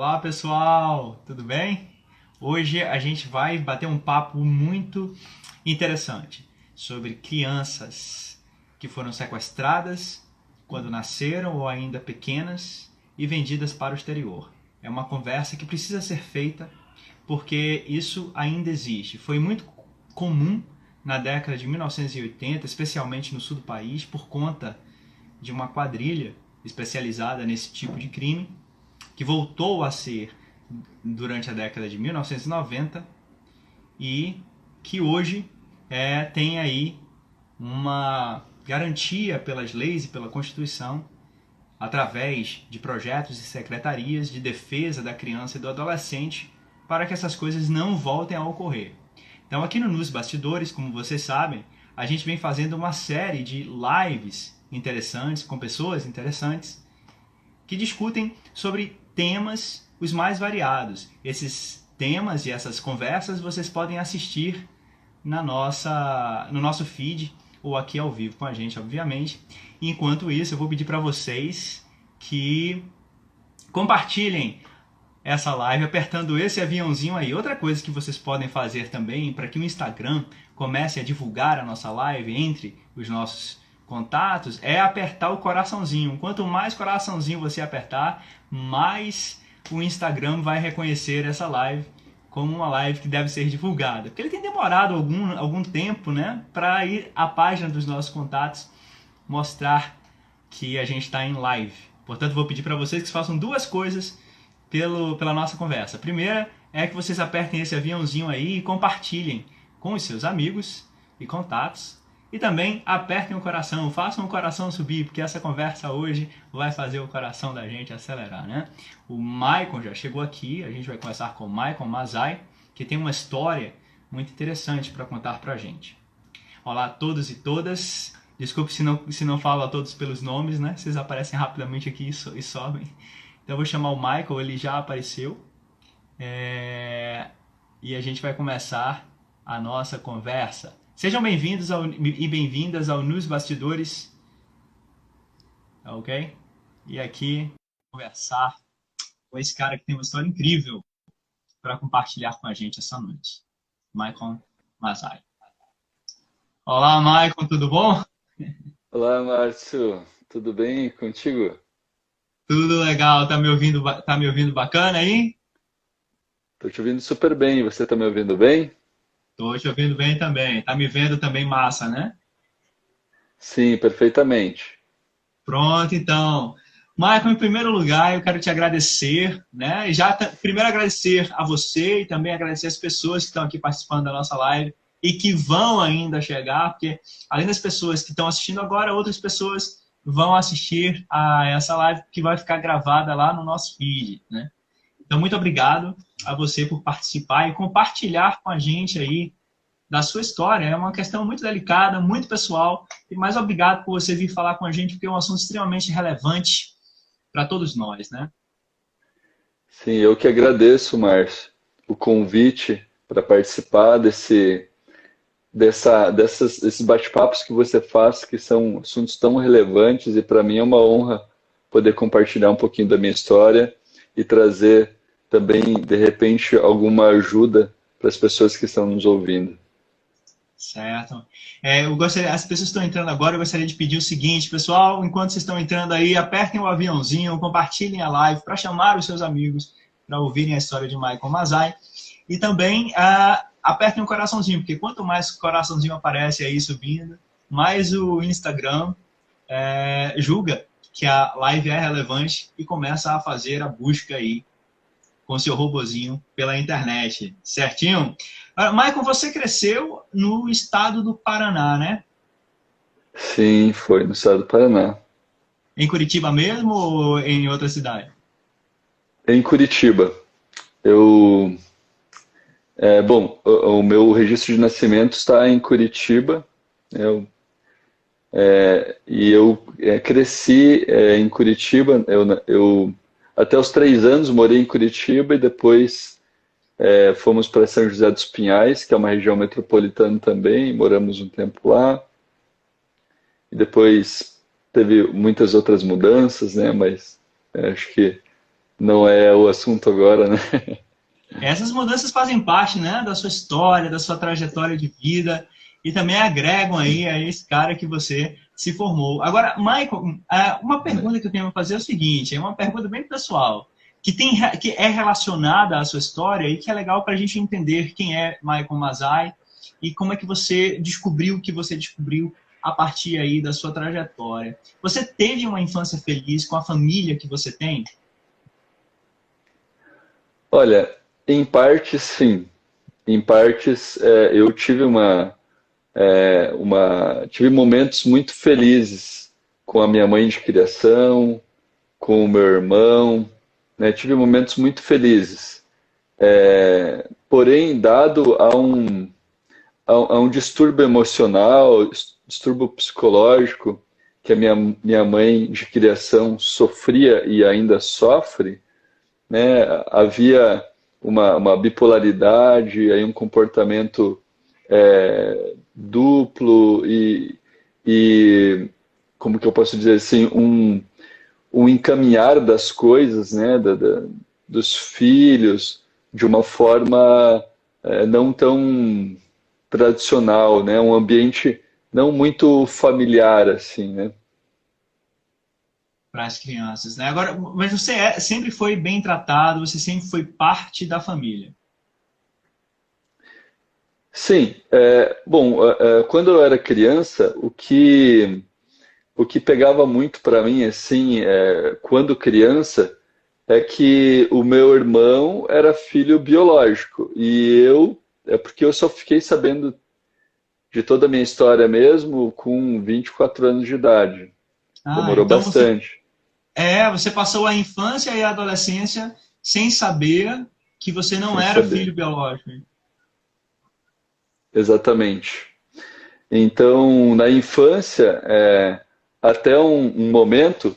Olá pessoal, tudo bem? Hoje a gente vai bater um papo muito interessante sobre crianças que foram sequestradas quando nasceram ou ainda pequenas e vendidas para o exterior. É uma conversa que precisa ser feita porque isso ainda existe. Foi muito comum na década de 1980, especialmente no sul do país, por conta de uma quadrilha especializada nesse tipo de crime, que voltou a ser durante a década de 1990 e que hoje tem aí uma garantia pelas leis e pela Constituição, através de projetos e secretarias de defesa da criança e do adolescente, para que essas coisas não voltem a ocorrer. Então aqui no Nos Bastidores, como vocês sabem, a gente vem fazendo uma série de lives interessantes, com pessoas interessantes, que discutem sobre temas os mais variados. Esses temas e essas conversas vocês podem assistir no nosso feed ou aqui ao vivo com a gente, obviamente. E enquanto isso, eu vou pedir para vocês que compartilhem essa live apertando esse aviãozinho aí. Outra coisa que vocês podem fazer também para que o Instagram comece a divulgar a nossa live entre os nossos contatos é apertar o coraçãozinho. Quanto mais coraçãozinho você apertar, mais o Instagram vai reconhecer essa live como uma live que deve ser divulgada. Porque ele tem demorado algum tempo, né, para ir à página dos nossos contatos mostrar que a gente está em live. Portanto, vou pedir para vocês que façam duas coisas pela nossa conversa. A primeira é que vocês apertem esse aviãozinho aí e compartilhem com os seus amigos e contatos. E também apertem o coração, façam o coração subir, porque essa conversa hoje vai fazer o coração da gente acelerar, né? O Maicon já chegou aqui, a gente vai começar com o Maicon Mazai, que tem uma história muito interessante para contar para a gente. Olá a todos e todas, desculpe se não falo a todos pelos nomes, né? Vocês aparecem rapidamente aqui e sobem. Então eu vou chamar o Michael, ele já apareceu. E a gente vai começar a nossa conversa. Sejam bem-vindos e bem-vindas ao Nos Bastidores. Ok? E aqui, conversar com esse cara que tem uma história incrível para compartilhar com a gente essa noite. Maicon Mazai. Olá, Maicon, tudo bom? Olá, Márcio. Tudo bem contigo? Tudo legal, tá me ouvindo bacana aí? Tô te ouvindo super bem. Você tá me ouvindo bem? Tô te ouvindo bem também. Tá me vendo também massa, né? Sim, perfeitamente. Pronto, então. Michael, em primeiro lugar, eu quero te agradecer, né? E primeiro agradecer a você e também agradecer as pessoas que estão aqui participando da nossa live e que vão ainda chegar, porque além das pessoas que estão assistindo agora, outras pessoas vão assistir a essa live que vai ficar gravada lá no nosso feed, né? Então, muito obrigado a você por participar e compartilhar com a gente aí da sua história. É uma questão muito delicada, muito pessoal. E mais obrigado por você vir falar com a gente, porque é um assunto extremamente relevante para todos nós, né? Sim, eu que agradeço, Márcio, o convite para participar desses bate-papos que você faz, que são assuntos tão relevantes, e para mim é uma honra poder compartilhar um pouquinho da minha história e trazer também, de repente, alguma ajuda para as pessoas que estão nos ouvindo. Certo. As pessoas estão entrando agora, eu gostaria de pedir o seguinte, pessoal, enquanto vocês estão entrando aí, apertem o aviãozinho, compartilhem a live para chamar os seus amigos para ouvirem a história de Michael Mazai. E também apertem o coraçãozinho, porque quanto mais coraçãozinho aparece aí subindo, mais o Instagram julga que a live é relevante e começa a fazer a busca aí com seu robozinho pela internet, certinho? Michael, você cresceu no estado do Paraná, né? Sim, foi no estado do Paraná. Em Curitiba mesmo ou em outra cidade? Em Curitiba. Eu, bom, o meu registro de nascimento está em Curitiba. E eu cresci em Curitiba. Eu até os 3 anos morei em Curitiba e depois fomos para São José dos Pinhais, que é uma região metropolitana também. Moramos um tempo lá. E depois teve muitas outras mudanças, né? Mas acho que não é o assunto agora, né? Essas mudanças fazem parte, né, da sua história, da sua trajetória de vida e também agregam aí a esse cara que você se formou. Agora, Michael, uma pergunta que eu tenho para fazer é o seguinte, é uma pergunta bem pessoal, que é relacionada à sua história e que é legal para a gente entender quem é Michael Masai e como é que você descobriu o que você descobriu a partir aí da sua trajetória. Você teve uma infância feliz com a família que você tem? Olha, em partes sim. Em partes eu tive tive momentos muito felizes com a minha mãe de criação, com o meu irmão, né? Tive momentos muito felizes. Porém, dado a um distúrbio emocional, distúrbio psicológico que a minha mãe de criação sofria e ainda sofre, né? Havia uma bipolaridade, aí um comportamento duplo e como que eu posso dizer assim, um encaminhar das coisas, né? Dos filhos de uma forma não tão tradicional, né? Um ambiente não muito familiar assim, né? Para as crianças, né? Agora, mas você sempre foi bem tratado, você sempre foi parte da família. Sim, bom, quando eu era criança, o que pegava muito para mim, assim, quando criança, é que o meu irmão era filho biológico e é porque eu só fiquei sabendo de toda a minha história mesmo com 24 anos de idade. Ah, Demorou então bastante, você passou a infância e a adolescência sem saber que você não sem era saber. filho biológico. Exatamente. Então, na infância, até um momento,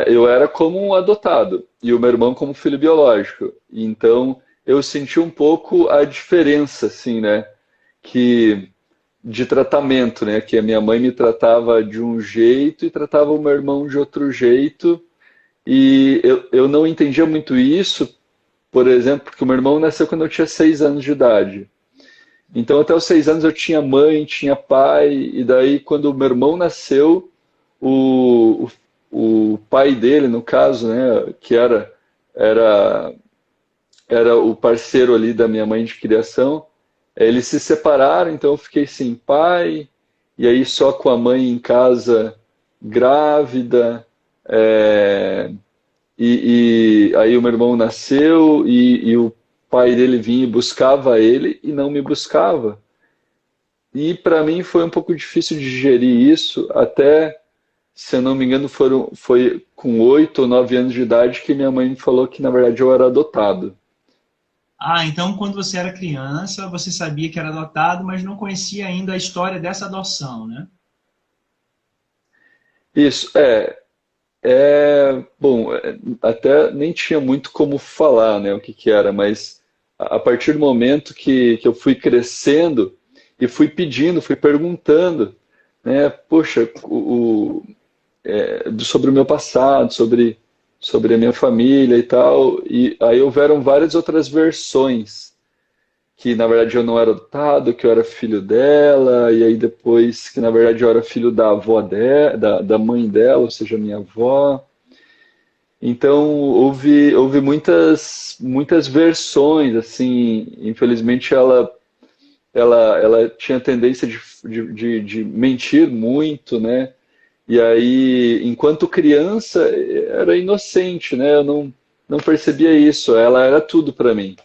eu era como um adotado e o meu irmão como filho biológico. Então, eu senti um pouco a diferença, assim, né? Que de tratamento, né? Que a minha mãe me tratava de um jeito e tratava o meu irmão de outro jeito. E eu não entendia muito isso, por exemplo, porque o meu irmão nasceu quando eu tinha 6 anos de idade. Então, até os 6 anos eu tinha mãe, tinha pai, e daí, quando o meu irmão nasceu, o, o pai dele, no caso, né, que era, era o parceiro ali da minha mãe de criação, eles se separaram, então eu fiquei sem pai, e aí só com a mãe em casa, grávida, é, e aí o meu irmão nasceu e o pai dele vinha e buscava ele e não me buscava. E para mim foi um pouco difícil digerir isso, até, se eu não me engano, foi com 8 ou 9 anos de idade que minha mãe me falou que na verdade eu era adotado. Ah, então quando você era criança, você sabia que era adotado, mas não conhecia ainda a história dessa adoção, né? Isso, bom, até nem tinha muito como falar, né, o que que era, mas a partir do momento que eu fui crescendo e fui pedindo, fui perguntando, né, poxa, sobre o meu passado, sobre a minha família e tal, e aí houveram várias outras versões, que na verdade eu não era adotado, que eu era filho dela, e aí depois que na verdade eu era filho da avó dela, da mãe dela, ou seja, minha avó. Então houve muitas versões, assim, infelizmente ela tinha tendência de mentir muito, né? E aí, enquanto criança, era inocente, né? Eu não percebia isso, ela era tudo para mim.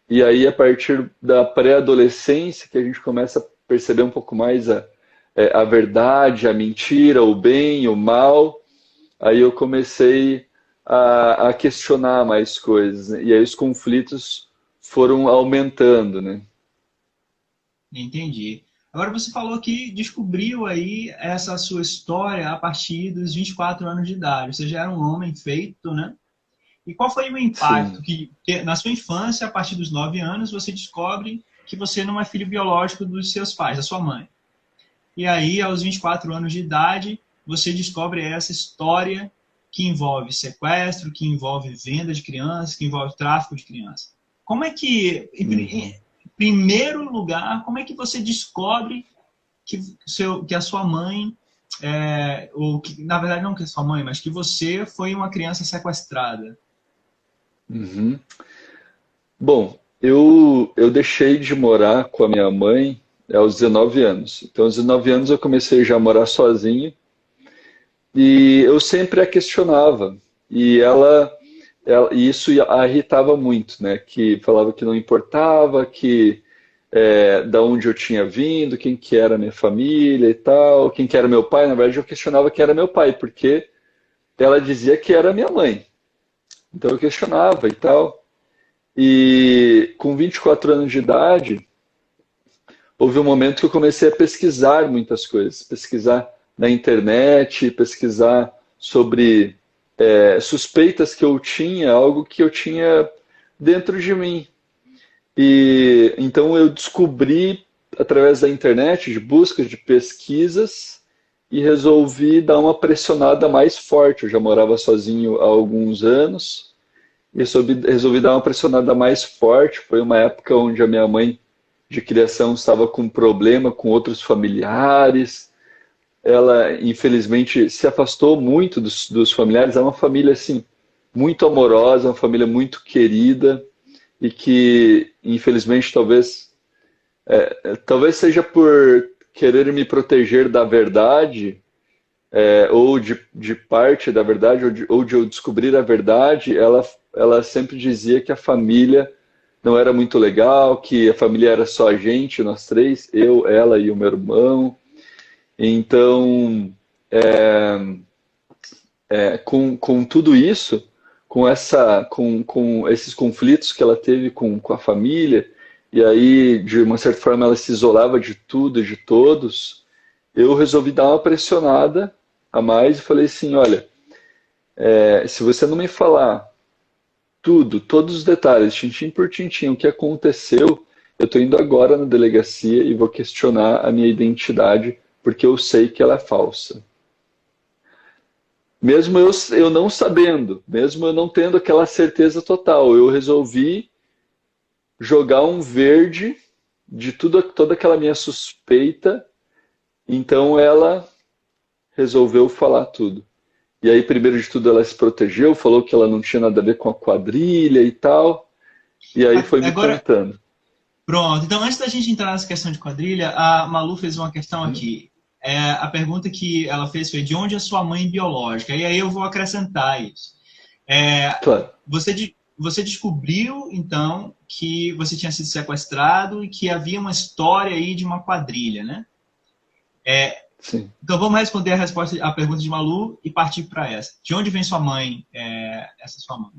E aí, a partir da pré-adolescência, que a gente começa a perceber um pouco mais a verdade, a mentira, o bem, o mal, aí eu comecei a questionar mais coisas, né? E aí os conflitos foram aumentando, né? Entendi. Agora você falou que descobriu aí essa sua história a partir dos 24 anos de idade. Você já era um homem feito, né? E qual foi o impacto Sim. que na sua infância, a partir dos 9 anos, você descobre que você não é filho biológico dos seus pais, da sua mãe? E aí, aos 24 anos de idade, você descobre essa história que envolve sequestro, que envolve venda de crianças, que envolve tráfico de crianças. Como é que, em primeiro lugar, como é que você descobre que a sua mãe, ou que, na verdade não que a sua mãe, mas que você foi uma criança sequestrada? Uhum. Bom, eu deixei de morar com a minha mãe aos 19 anos. Então, aos 19 anos eu comecei já a morar sozinho e eu sempre a questionava. E e isso a irritava muito, né? Que falava que não importava, que da onde eu tinha vindo, quem que era minha família e tal, quem que era meu pai. Na verdade, eu questionava quem era meu pai, porque ela dizia que era minha mãe. Então eu questionava e tal. E com 24 anos de idade, houve um momento que eu comecei a pesquisar muitas coisas, pesquisar na internet, pesquisar sobre suspeitas que eu tinha, algo que eu tinha dentro de mim. E então eu descobri através da internet, de buscas, de pesquisas, e resolvi dar uma pressionada mais forte. Eu já morava sozinho há alguns anos e resolvi dar uma pressionada mais forte. Foi uma época onde a minha mãe de criação estava com problema com outros familiares. Ela, infelizmente, se afastou muito dos familiares. É uma família, assim, muito amorosa, uma família muito querida e que, infelizmente, talvez seja por querer me proteger da verdade, ou de parte da verdade, ou de eu descobrir a verdade, ela sempre dizia que a família não era muito legal, que a família era só a gente, nós três, eu, ela e o meu irmão. Então, com tudo isso, com esses conflitos que ela teve com a família, e aí, de uma certa forma, ela se isolava de tudo e de todos, eu resolvi dar uma pressionada a mais e falei assim, olha, se você não me falar tudo, todos os detalhes, tintim por tintim, o que aconteceu, eu estou indo agora na delegacia e vou questionar a minha identidade, porque eu sei que ela é falsa. Mesmo eu não sabendo, mesmo eu não tendo aquela certeza total, eu resolvi jogar um verde de toda aquela minha suspeita, então ela resolveu falar tudo. E aí, primeiro de tudo, ela se protegeu, falou que ela não tinha nada a ver com a quadrilha e tal, e aí foi me Agora, contando. pronto. Então, antes da gente entrar nessa questão de quadrilha, a Malu fez uma questão aqui. A pergunta que ela fez foi: de onde é sua mãe biológica? E aí eu vou acrescentar isso. Claro, Você descobriu, então, que você tinha sido sequestrado e que havia uma história aí de uma quadrilha, né? sim. Então vamos responder a pergunta de Malu e partir para essa. De onde vem sua mãe, essa sua mãe?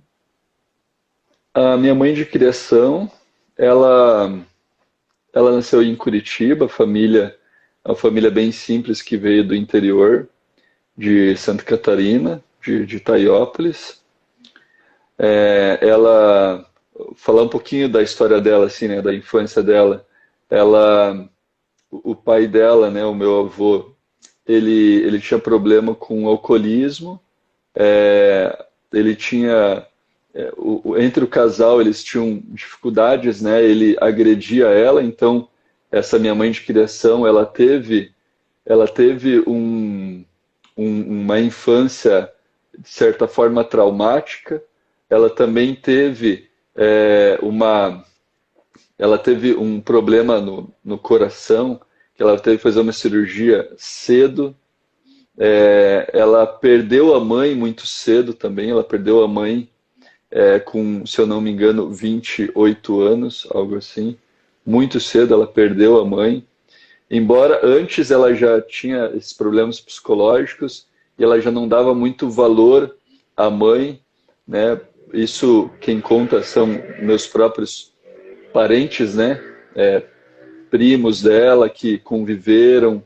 A minha mãe de criação, ela, ela nasceu em Curitiba, é uma família bem simples que veio do interior de Santa Catarina, de Itaiópolis. Ela, falar um pouquinho da história dela, assim, né, da infância dela. Ela, o pai dela, né, o meu avô, ele tinha problema com alcoolismo. Ele tinha entre o casal eles tinham dificuldades, né? Ele agredia ela, então essa minha mãe de criação, ela teve uma infância de certa forma traumática. Ela também teve ela teve um problema no coração, que ela teve que fazer uma cirurgia cedo. Ela perdeu a mãe muito cedo também. Ela perdeu a mãe com, se eu não me engano, 28 anos, algo assim. Muito cedo ela perdeu a mãe. Embora antes ela já tinha esses problemas psicológicos e ela já não dava muito valor à mãe, né? Isso quem conta são meus próprios parentes, né? Primos dela que conviveram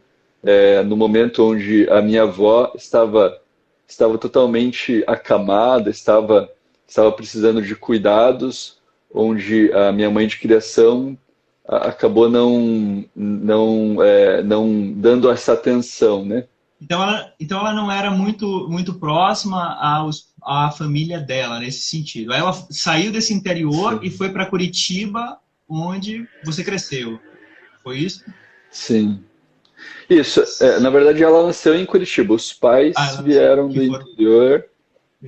no momento onde a minha avó estava totalmente acamada, estava precisando de cuidados, onde a minha mãe de criação acabou não dando essa atenção, né? Então ela não era muito próxima à família dela, nesse sentido. Aí ela saiu desse interior e Sim. foi para Curitiba, onde você cresceu. Foi isso? Sim. Isso, na verdade ela nasceu em Curitiba. Os Ah, pais ela nasceu. vieram Que do foram. interior.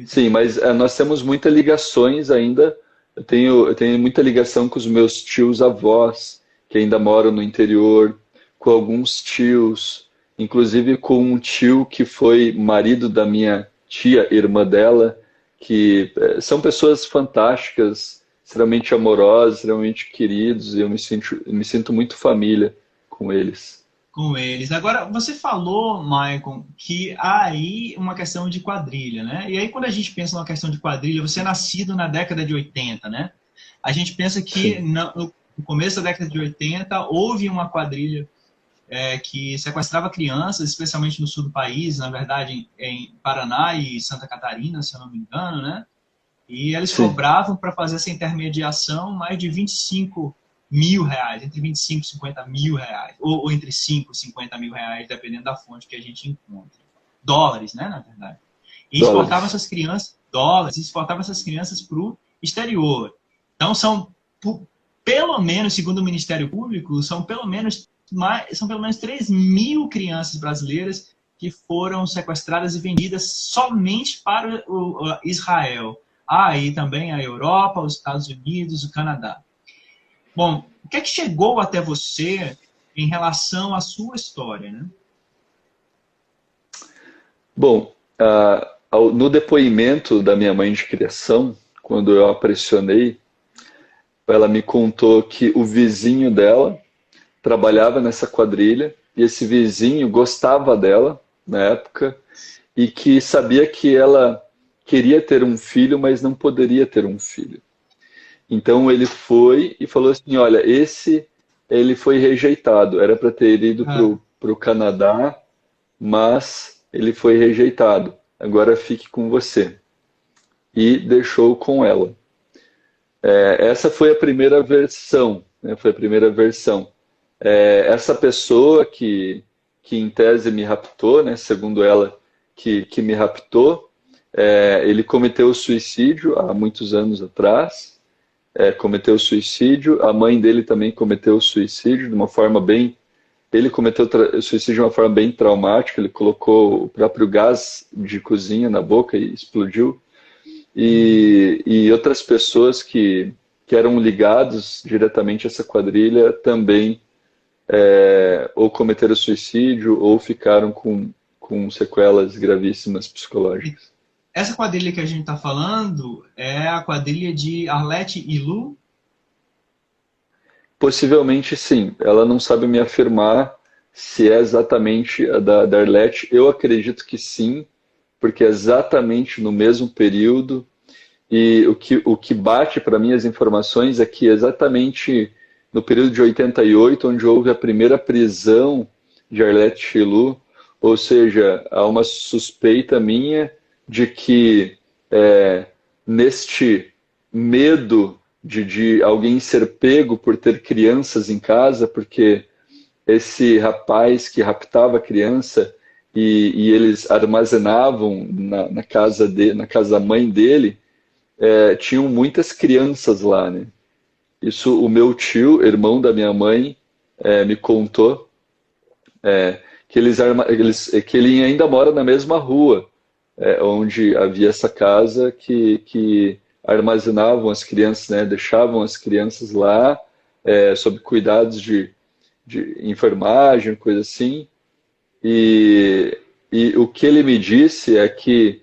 Sim, mas nós temos muitas ligações ainda. Eu tenho muita ligação com os meus tios avós, que ainda moram no interior, com alguns tios, inclusive com um tio que foi marido da minha tia, irmã dela, que são pessoas fantásticas, extremamente amorosas, extremamente queridos, e eu me sinto muito família com eles. Com eles. Agora, você falou, Maicon, que há aí uma questão de quadrilha, né? E aí, quando a gente pensa numa questão de quadrilha, você é nascido na década de 80, né? A gente pensa que Sim, no começo da década de 80 houve uma quadrilha que sequestrava crianças, especialmente no sul do país, na verdade, em Paraná e Santa Catarina, se eu não me engano, né? E eles sim, cobravam para fazer essa intermediação mais de R$ 25.000, entre 25 e 50 mil reais, ou entre 5 e 50 mil reais, dependendo da fonte que a gente encontra. Dólares, né, na verdade. E exportavam dólares. essas crianças, dólares, e exportavam essas crianças para o exterior. Então, pelo menos, segundo o Ministério Público, são pelo menos 3.000 crianças brasileiras que foram sequestradas e vendidas somente para o Israel. Há aí também a Europa, os Estados Unidos, o Canadá. Bom, o que é que chegou até você em relação à sua história, né? Bom, no depoimento da minha mãe de criação, quando eu a pressionei, ela me contou que o vizinho dela trabalhava nessa quadrilha e esse vizinho gostava dela na época e que sabia que ela queria ter um filho, mas não poderia ter um filho. Então ele foi e falou assim: Olha, esse ele foi rejeitado, era para ter ido Ah, para o Canadá, mas ele foi rejeitado. Agora fique com você. E deixou com ela. Essa foi a primeira versão, né? Foi a primeira versão. Essa pessoa que em tese me raptou, né? Segundo ela, que me raptou, ele cometeu suicídio há muitos anos atrás. Cometeu suicídio. A mãe dele também cometeu suicídio de uma forma bem. Ele cometeu suicídio de uma forma bem traumática. Ele colocou o próprio gás de cozinha na boca e explodiu. E outras pessoas que eram ligados diretamente a essa quadrilha também ou cometeram suicídio ou ficaram com sequelas gravíssimas psicológicas. essa quadrilha que a gente está falando é a quadrilha de Arlete e Lu. Possivelmente sim, ela não sabe me afirmar se é exatamente a da Arlete. Eu acredito que sim, porque é exatamente no mesmo período. E o que bate para mim as informações é que exatamente no período de 88, onde houve a primeira prisão de Arlete Chilu, ou seja, há uma suspeita minha de que neste medo de alguém ser pego por ter crianças em casa, porque esse rapaz que raptava a criança e eles armazenavam na casa da mãe dele, tinham muitas crianças lá, né? Isso o meu tio, irmão da minha mãe, me contou que ele ainda mora na mesma rua, onde havia essa casa que armazenavam as crianças, né? Deixavam as crianças lá, sob cuidados de enfermagem, coisa assim. E, e o que ele me disse é que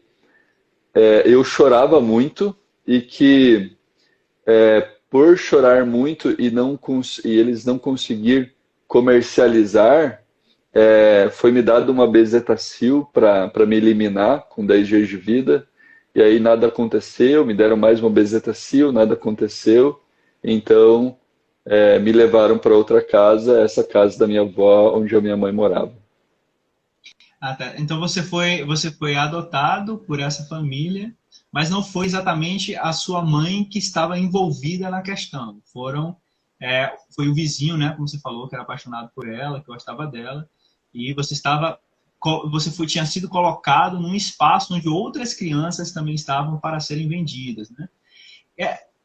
eu chorava muito e que por chorar muito e eles não conseguir comercializar, foi me dado uma bezetacil para me eliminar com 10 dias de vida. E aí nada aconteceu, me deram mais uma bezetacil, nada aconteceu. Então me levaram para outra casa, essa casa da minha avó, onde a minha mãe morava. Ah, tá. Então você foi adotado por essa família, mas não foi exatamente a sua mãe que estava envolvida na questão. Foi o vizinho, né, como você falou, que era apaixonado por ela, que gostava dela, e você estava você tinha sido colocado num espaço onde outras crianças também estavam para serem vendidas, né?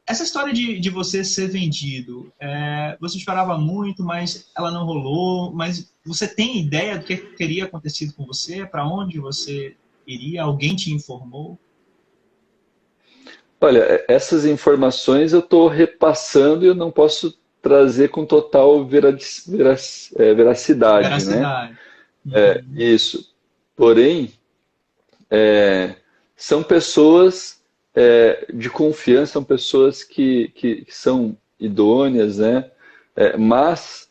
Essa história de você ser vendido, você esperava muito, mas ela não rolou, mas você tem ideia do que teria acontecido com você? Para onde você iria? Alguém te informou? Olha, essas informações eu estou repassando e eu não posso trazer com total veracidade, né? Veracidade. Uhum. Isso. Porém, são pessoas de confiança, são pessoas que são idôneas, né? Mas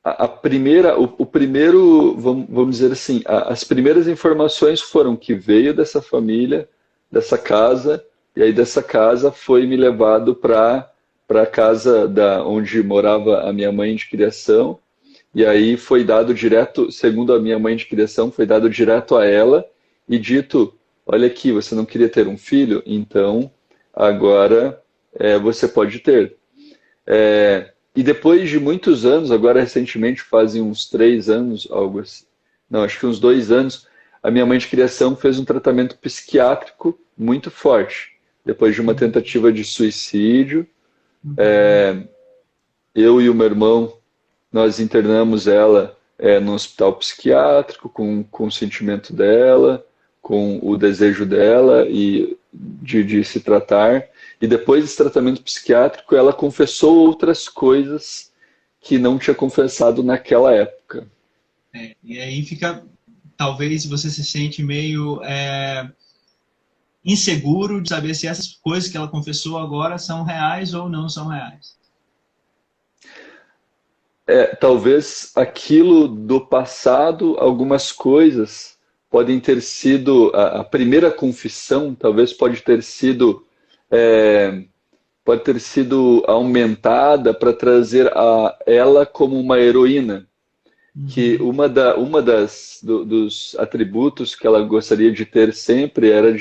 a primeira, o primeiro, vamos dizer assim, as primeiras informações foram que veio dessa família, dessa casa, e aí dessa casa foi me levado para a casa onde morava a minha mãe de criação, e aí foi dado direto, segundo a minha mãe de criação, foi dado direto a ela e dito, olha aqui, você não queria ter um filho? Então agora você pode ter. E depois de muitos anos, agora recentemente fazem uns 3 anos, algo assim, não, acho que uns 2 anos, a minha mãe de criação fez um tratamento psiquiátrico muito forte. Depois de uma tentativa de suicídio, Uhum. eu e o meu irmão, nós internamos ela no hospital psiquiátrico, com o consentimento dela, com o desejo dela e de se tratar. E depois desse tratamento psiquiátrico, ela confessou outras coisas que não tinha confessado naquela época. E aí fica, talvez você se sente meio inseguro de saber se essas coisas que ela confessou agora são reais ou não são reais. Talvez aquilo do passado, algumas coisas podem ter sido, a primeira confissão talvez é, pode ter sido aumentada para trazer ela como uma heroína, que Uhum. dos atributos que ela gostaria de ter sempre era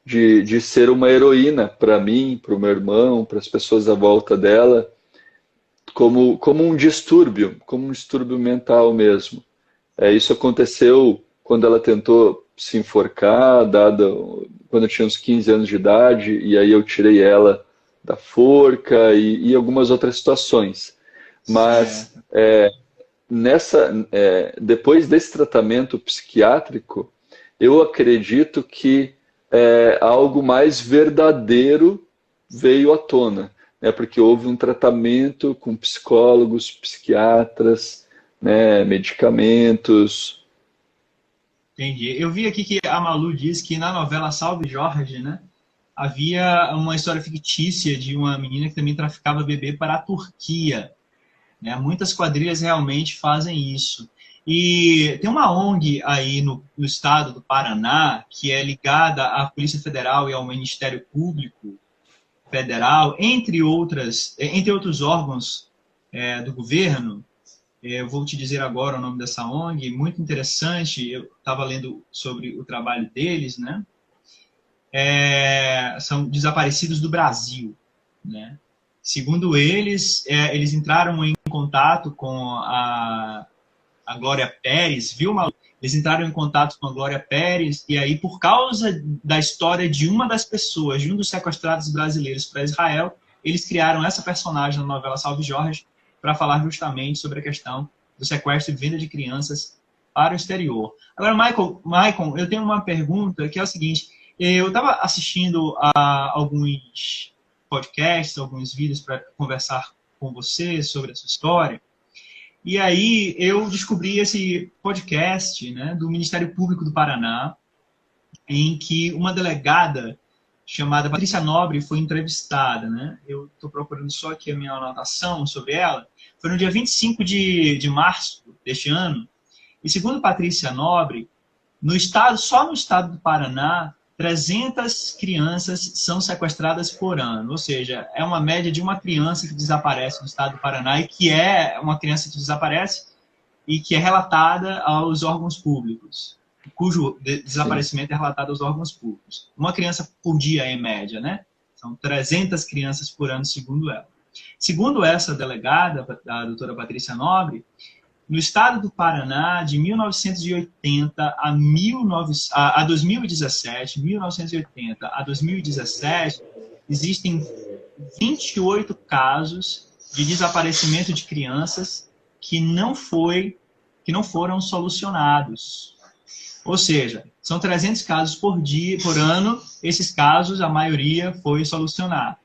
de ser uma heroína para mim, para o meu irmão, para as pessoas à volta dela, como um distúrbio mental mesmo. Isso aconteceu quando ela tentou se enforcar, quando eu tinha uns 15 anos de idade, e aí eu tirei ela da forca e algumas outras situações. Mas Certo. depois desse tratamento psiquiátrico, eu acredito que algo mais verdadeiro veio à tona, né? Porque houve um tratamento com psicólogos, psiquiatras, né, medicamentos. Entendi. Eu vi aqui que a Malu diz que na novela Salve Jorge, né, havia uma história fictícia de uma menina que também traficava bebê para a Turquia, né? Muitas quadrilhas realmente fazem isso. E tem uma ONG aí no estado do Paraná que é ligada à Polícia Federal e ao Ministério Público Federal, entre outros órgãos do governo. Eu vou te dizer agora o nome dessa ONG, muito interessante. Eu estava lendo sobre o trabalho deles, né? São desaparecidos do Brasil, né? Segundo eles, eles entraram em contato com a Glória Pérez, viu, Malu? Eles entraram em contato com a Glória Pérez e aí, por causa da história de uma das pessoas, de um dos sequestrados brasileiros para Israel, eles criaram essa personagem na novela Salve Jorge para falar justamente sobre a questão do sequestro e venda de crianças para o exterior. Agora, Michael, eu tenho uma pergunta que é o seguinte: eu estava assistindo a alguns podcasts, alguns vídeos para conversar com você sobre essa história, e aí eu descobri esse podcast, né, do Ministério Público do Paraná, em que uma delegada chamada Patrícia Nobre foi entrevistada, né? Eu estou procurando só aqui a minha anotação sobre ela. Foi no dia 25 de março deste ano. E segundo Patrícia Nobre, só no estado do Paraná, 300 crianças são sequestradas por ano. Ou seja, é uma média de uma criança que desaparece no estado do Paraná e que é uma criança que desaparece e que é relatada aos órgãos públicos, cujo Sim. desaparecimento é relatado aos órgãos públicos. Uma criança por dia, em média, né? São 300 crianças por ano, segundo ela. Segundo essa delegada, a doutora Patrícia Nobre, no estado do Paraná, de 1980 a 2017, 1980 a 2017, existem 28 casos de desaparecimento de crianças que não foram solucionados. Ou seja, são 300 casos por ano, esses casos, a maioria foi solucionada.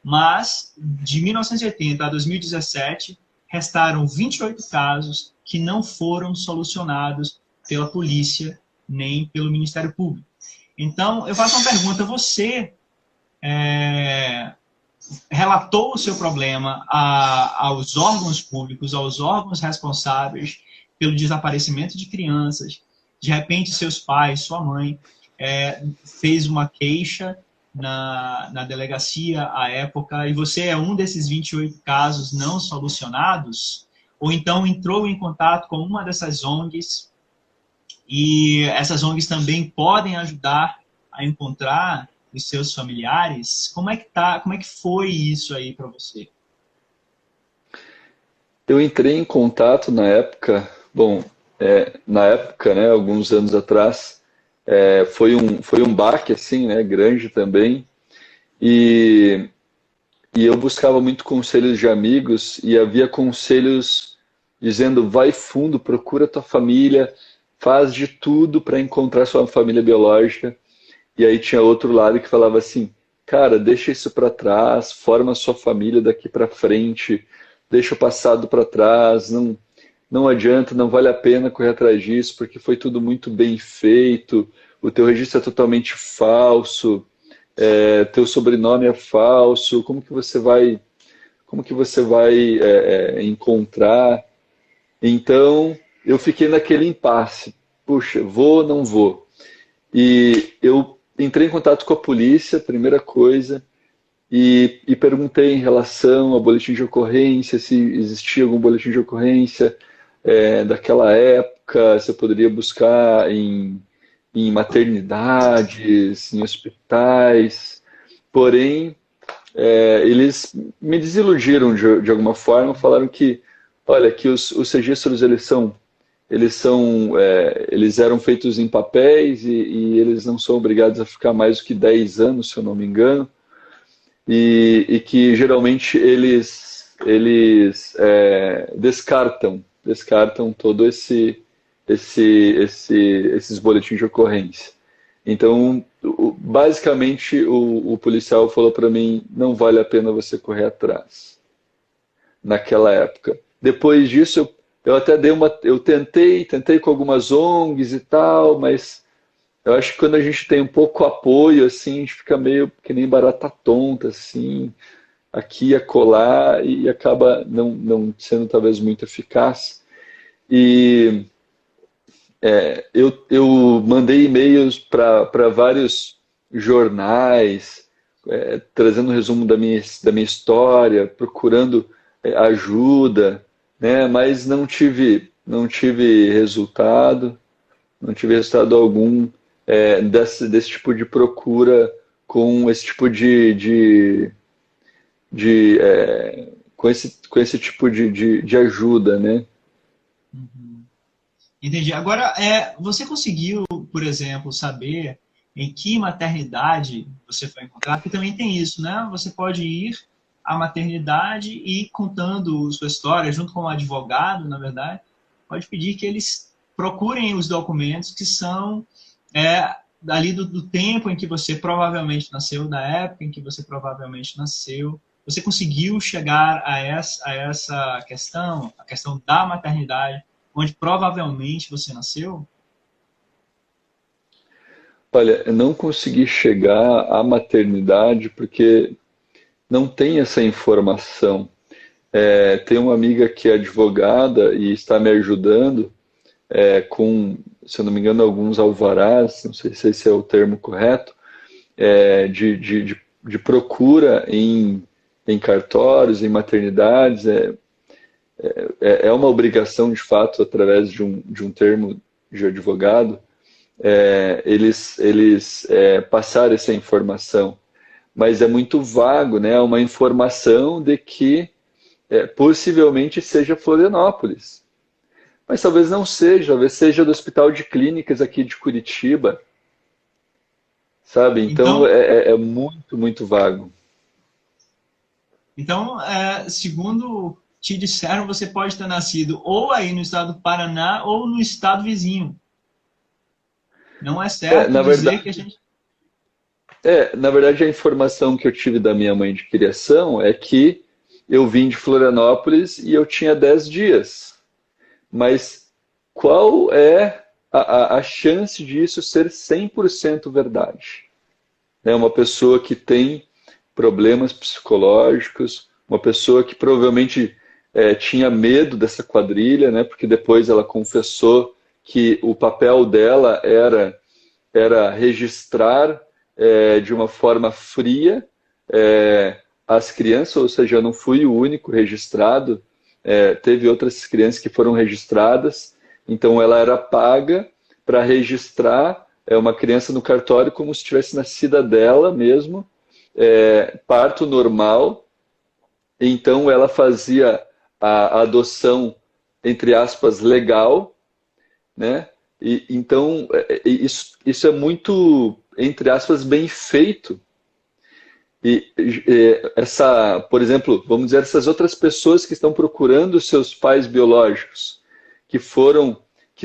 Mas, de 1980 a 2017, restaram 28 casos que não foram solucionados pela polícia nem pelo Ministério Público. Então, eu faço uma pergunta. Você relatou o seu problema aos órgãos públicos, aos órgãos responsáveis pelo desaparecimento de crianças? De repente, seus pais, sua mãe, fez uma queixa na delegacia à época, e você é um desses 28 casos não solucionados? Ou então entrou em contato com uma dessas ONGs, e essas ONGs também podem ajudar a encontrar os seus familiares? Como é que foi isso aí para você? Eu entrei em contato na época, bom, na época, né, alguns anos atrás, foi um baque, assim, né, grande também, e eu buscava muito conselhos de amigos, e havia conselhos dizendo, vai fundo, procura tua família, faz de tudo para encontrar sua família biológica. E aí tinha outro lado que falava assim, cara, deixa isso para trás, forma sua família daqui para frente, deixa o passado para trás, não adianta, não vale a pena correr atrás disso, porque foi tudo muito bem feito, o teu registro é totalmente falso, teu sobrenome é falso, como que você vai encontrar? Então, eu fiquei naquele impasse, puxa, vou ou não vou? E eu entrei em contato com a polícia, primeira coisa, e perguntei em relação ao boletim de ocorrência, se existia algum boletim de ocorrência daquela época, se eu poderia buscar em maternidades, em hospitais. Porém, eles me desiludiram de alguma forma, falaram que, olha, que os registros eles eram feitos em papéis e eles não são obrigados a ficar mais do que 10 anos, se eu não me engano, e que geralmente eles descartam todo esses boletins de ocorrência. Então, basicamente, o policial falou para mim, não vale a pena você correr atrás, naquela época. Depois disso, eu até eu tentei com algumas ONGs e tal, mas eu acho que quando a gente tem um pouco apoio, assim, a gente fica meio que nem barata tonta, assim, aqui e acolá, e acaba não sendo talvez muito eficaz. E eu mandei e-mails para vários jornais, trazendo um resumo da minha história, procurando ajuda, né? Mas não tive resultado algum desse tipo de procura com esse tipo com esse tipo de ajuda, né? Entendi. Agora, você conseguiu, por exemplo, saber em que maternidade você foi encontrar? Porque também tem isso, né? Você pode ir à maternidade e contando sua história, junto com o advogado, na verdade, pode pedir que eles procurem os documentos que são ali do tempo em que você provavelmente nasceu, da época em que você provavelmente nasceu. Você conseguiu chegar a essa questão, a questão da maternidade, onde provavelmente você nasceu? Olha, eu não consegui chegar à maternidade porque não tem essa informação. Tem uma amiga que é advogada e está me ajudando com, se eu não me engano, alguns alvarás, não sei se esse é o termo correto, de procura em cartórios, em maternidades. É uma obrigação, de fato, através de um termo de advogado, eles passar essa informação. Mas é muito vago, né? É uma informação de que possivelmente seja Florianópolis. Mas talvez seja do Hospital de Clínicas aqui de Curitiba, sabe? Então Então, é muito, muito vago. então, segundo te disseram, você pode ter nascido ou aí no estado do Paraná ou no estado vizinho. Não é É, certo na dizer que a verdade, gente. na verdade, a informação que eu tive da minha mãe de criação é que eu vim de Florianópolis e eu tinha 10 dias. Mas qual é a chance disso ser 100% verdade? É uma pessoa que tem problemas psicológicos, uma pessoa que provavelmente tinha medo dessa quadrilha, né? Porque depois ela confessou que o papel dela era registrar de uma forma fria as crianças, ou seja, eu não fui o único registrado, teve outras crianças que foram registradas, então ela era paga para registrar uma criança no cartório como se tivesse nascida dela mesmo, parto normal, então ela fazia a adoção, entre aspas, legal, né? E, então, isso é muito, entre aspas, bem feito. Por exemplo, vamos dizer, essas outras pessoas que estão procurando seus pais biológicos, que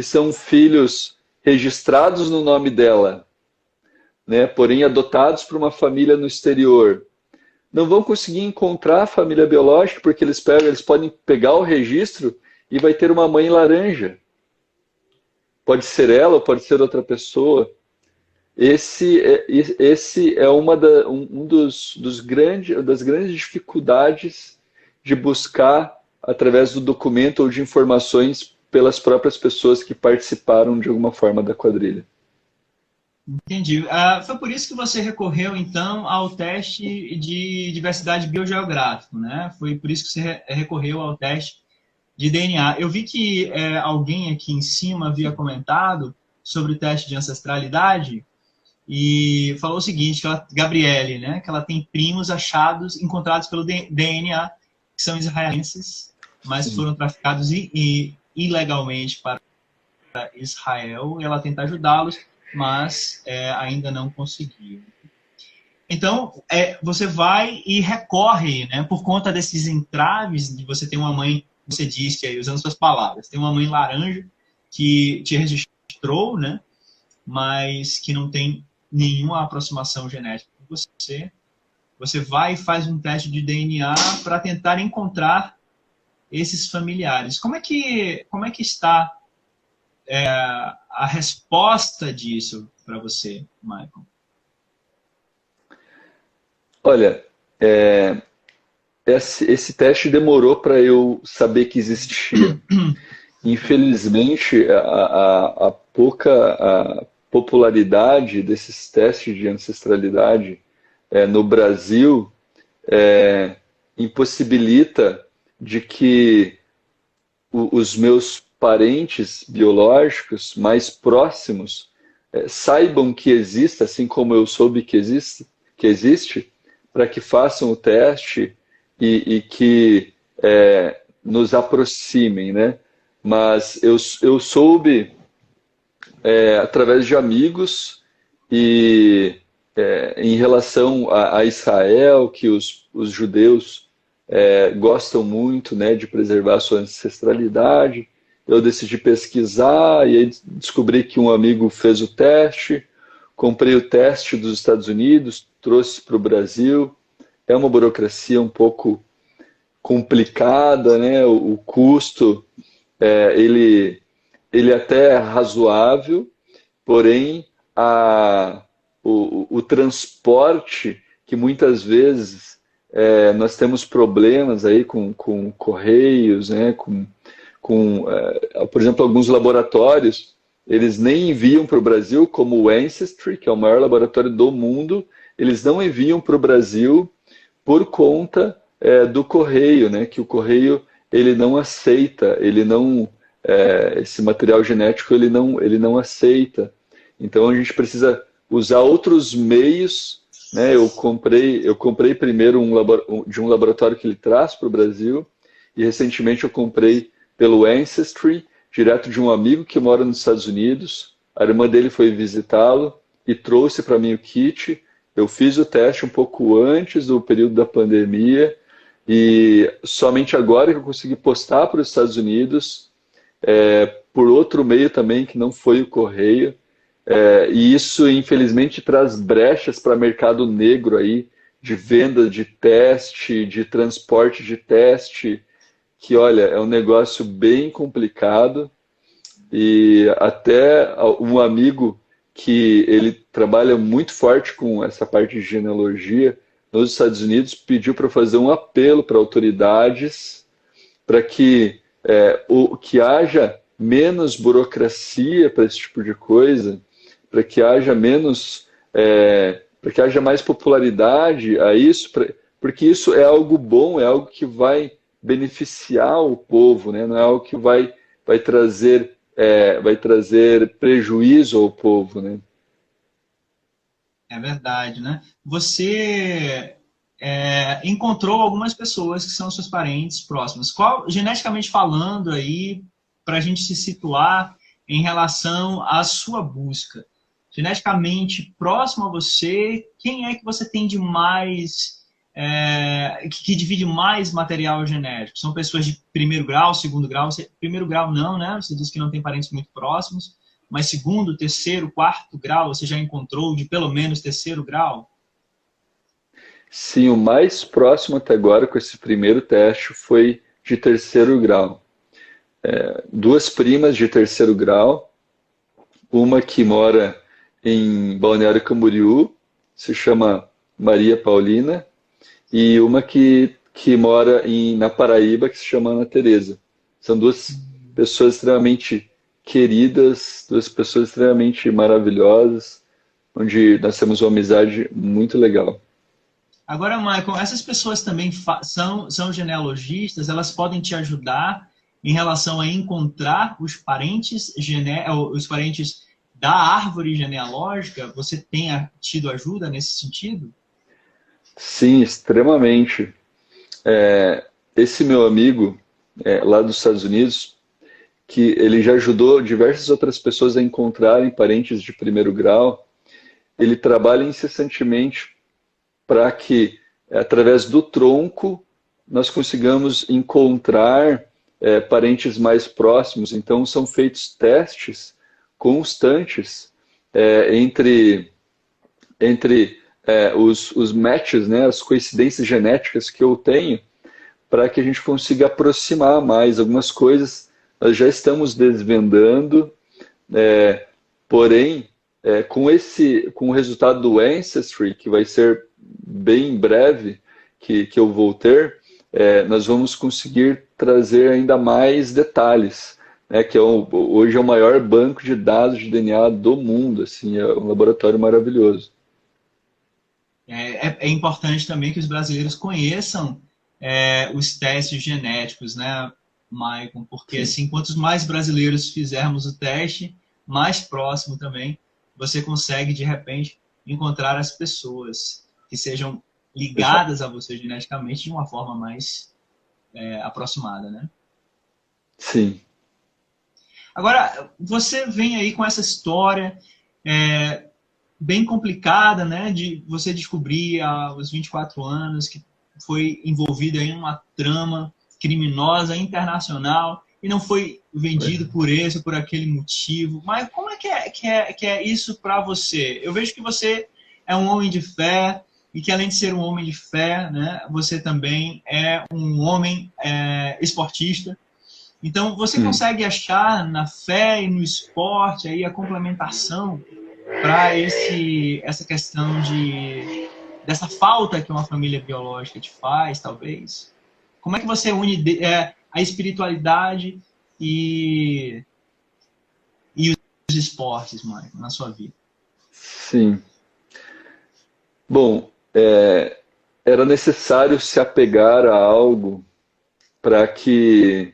são filhos registrados no nome dela, né? Porém adotados por uma família no exterior, não vão conseguir encontrar a família biológica porque eles podem pegar o registro e vai ter uma mãe laranja. Pode ser ela ou pode ser outra pessoa. Esse é das grandes dificuldades de buscar através do documento ou de informações pelas próprias pessoas que participaram de alguma forma da quadrilha. Entendi. Foi por isso que você recorreu, então, ao teste de diversidade biogeográfica, né? Foi por isso que você recorreu ao teste de DNA. Eu vi que alguém aqui em cima havia comentado sobre o teste de ancestralidade e falou o seguinte, Gabriele, né? Que ela tem primos achados, encontrados pelo DNA, que são israelenses, mas Sim. foram traficados ilegalmente para Israel, e ela tenta ajudá-los, mas ainda não conseguiu. Então, você vai e recorre, né, por conta desses entraves de você ter uma mãe, você disse aí, usando suas palavras, tem uma mãe laranja que te registrou, né, mas que não tem nenhuma aproximação genética com você. Você vai e faz um teste de DNA para tentar encontrar esses familiares. Como é que está a resposta disso para você, Michael? Olha, esse teste demorou para eu saber que existia. Infelizmente, a pouca popularidade desses testes de ancestralidade no Brasil impossibilita de que os meus parentes biológicos mais próximos saibam que existe, assim como eu soube que existe, para que façam o teste e que nos aproximem, né? Mas eu soube através de amigos e em relação a Israel, que os judeus gostam muito, né, de preservar a sua ancestralidade. Eu decidi pesquisar e aí descobri que um amigo fez o teste, comprei o teste dos Estados Unidos, trouxe para o Brasil. É uma burocracia um pouco complicada, né? O custo ele até é razoável, porém o transporte, que muitas vezes nós temos problemas aí com correios, né? Por exemplo, alguns laboratórios, eles nem enviam para o Brasil, como o Ancestry, que é o maior laboratório do mundo, eles não enviam para o Brasil por conta do correio, né? Que o correio ele não aceita, esse material genético ele não aceita. Então a gente precisa usar outros meios, né? Eu comprei primeiro de um laboratório que ele traz para o Brasil e recentemente eu comprei pelo Ancestry direto de um amigo que mora nos Estados Unidos. A irmã dele foi visitá-lo e trouxe para mim o kit. Eu fiz o teste um pouco antes do período da pandemia e somente agora que eu consegui postar para os Estados Unidos, por outro meio também que não foi o correio. E isso, infelizmente, traz brechas para mercado negro aí, de venda de teste, de transporte de teste, que, olha, é um negócio bem complicado. E até um amigo que ele trabalha muito forte com essa parte de genealogia nos Estados Unidos pediu para fazer um apelo para autoridades para que haja menos burocracia para esse tipo de coisa, para que haja menos, para que haja mais popularidade a isso, porque isso é algo bom, é algo que vai beneficiar o povo, né? Não é algo que vai trazer prejuízo ao povo, né? É verdade, né? Você encontrou algumas pessoas que são seus parentes próximos. Geneticamente falando aí, para a gente se situar em relação à sua busca, geneticamente próximo a você, quem é que você tem de mais, que divide mais material genético? São pessoas de primeiro grau, segundo grau? Primeiro grau não, né? Você disse que não tem parentes muito próximos, mas segundo, terceiro, quarto grau, você já encontrou de pelo menos terceiro grau? Sim, o mais próximo até agora com esse primeiro teste foi de terceiro grau. Duas primas de terceiro grau, uma que mora em Balneário Camboriú, se chama Maria Paulina, e uma que mora na Paraíba, que se chama Ana Teresa. São duas pessoas extremamente queridas, duas pessoas extremamente maravilhosas, onde nós temos uma amizade muito legal. Agora, Michael, essas pessoas também são genealogistas, elas podem te ajudar em relação a encontrar os parentes da árvore genealógica? Você tem tido ajuda nesse sentido? Sim, extremamente. Esse meu amigo lá dos Estados Unidos, que ele já ajudou diversas outras pessoas a encontrarem parentes de primeiro grau, ele trabalha incessantemente para que, através do tronco, nós consigamos encontrar parentes mais próximos. Então, são feitos testes constantes entre os matches, né, as coincidências genéticas que eu tenho, para que a gente consiga aproximar mais. Algumas coisas nós já estamos desvendando, porém, com o resultado do Ancestry, que vai ser bem em breve, que eu vou ter, nós vamos conseguir trazer ainda mais detalhes, né, que hoje é o maior banco de dados de DNA do mundo, assim, é um laboratório maravilhoso. É importante também que os brasileiros conheçam os testes genéticos, né, Maicon? Porque assim, quantos mais brasileiros fizermos o teste, mais próximo também você consegue, de repente, encontrar as pessoas que sejam ligadas a você geneticamente de uma forma mais aproximada, né? Sim. Agora, você vem aí com essa história bem complicada, né? De você descobrir aos 24 anos que foi envolvido em uma trama criminosa internacional e não foi vendido por esse ou por aquele motivo. Mas como é que é isso para você? Eu vejo que você é um homem de fé e que, além de ser um homem de fé, né, você também é um homem esportista. Então, você consegue achar na fé e no esporte aí a complementação para essa questão dessa falta que uma família biológica te faz, talvez? Como é que você une a espiritualidade e os esportes, Michael, na sua vida? Sim. Bom, era necessário se apegar a algo para que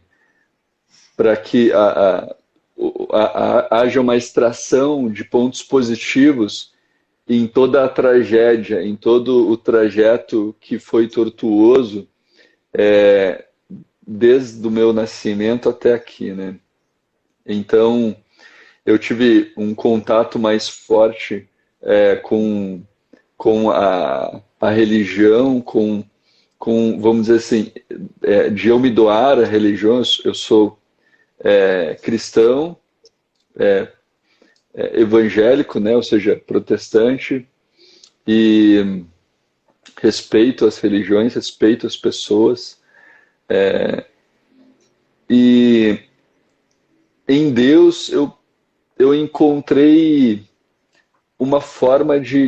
haja uma extração de pontos positivos em toda a tragédia, em todo o trajeto que foi tortuoso, desde o meu nascimento até aqui, né? Então, eu tive um contato mais forte com a religião, vamos dizer assim, de eu me doar à religião. Eu sou cristão, evangélico, né? Ou seja, protestante, e respeito as religiões, respeito as pessoas. E em Deus eu encontrei uma forma de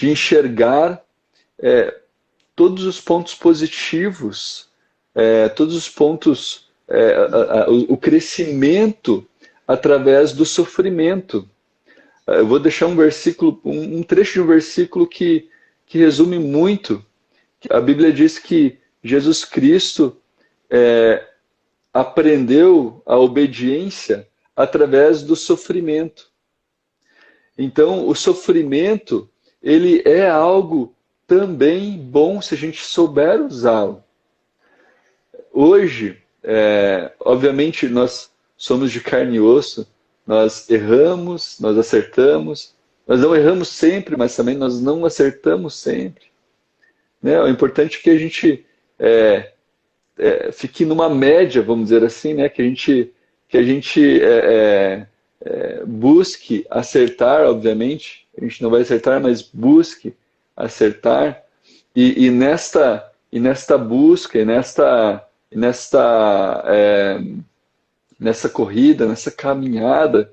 enxergar todos os pontos positivos, todos os pontos, o crescimento através do sofrimento. Eu vou deixar um versículo, um trecho de um versículo que resume muito. A Bíblia diz que Jesus Cristo aprendeu a obediência através do sofrimento. Então, o sofrimento, ele é algo também bom se a gente souber usá-lo. Hoje, obviamente, nós somos de carne e osso, nós erramos, nós acertamos, nós não erramos sempre, mas também nós não acertamos sempre. Né? O importante é que a gente fique numa média, vamos dizer assim, né? Que a gente busque acertar, obviamente. A gente não vai acertar, mas busque acertar. E nesta busca, nessa corrida, nessa caminhada,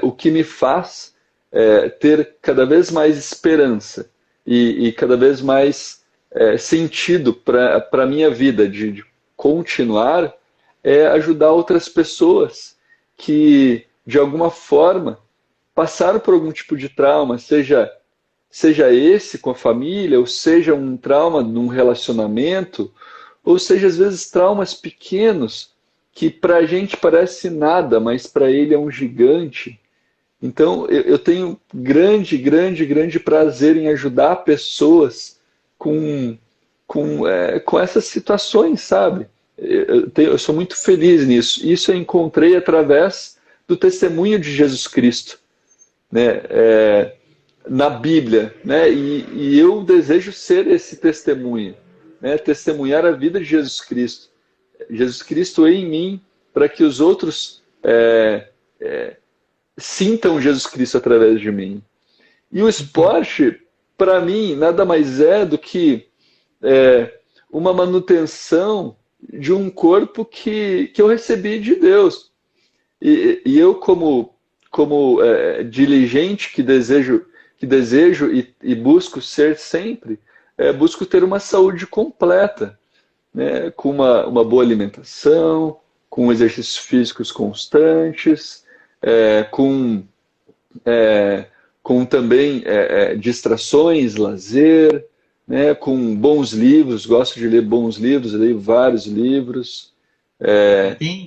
o que me faz ter cada vez mais esperança e cada vez mais sentido para a minha vida de continuar ajudar outras pessoas que, de alguma forma, passaram por algum tipo de trauma, seja esse com a família, ou seja um trauma num relacionamento, ou seja, às vezes, traumas pequenos que para a gente parece nada, mas para ele é um gigante. Então, eu tenho grande prazer em ajudar pessoas com essas situações, sabe? Eu sou muito feliz nisso. Isso eu encontrei através do testemunho de Jesus Cristo, né? Na Bíblia, né? E eu desejo ser esse testemunho, né? Testemunhar a vida de Jesus Cristo. Jesus Cristo em mim, para que os outros sintam Jesus Cristo através de mim. E o esporte, para mim, nada mais é do que uma manutenção de um corpo que eu recebi de Deus. E eu, como diligente que desejo e busco ser sempre, busco ter uma saúde completa, né? Com uma boa alimentação, com exercícios físicos constantes, com também distrações, lazer, né? Com bons livros, gosto de ler bons livros, leio vários livros,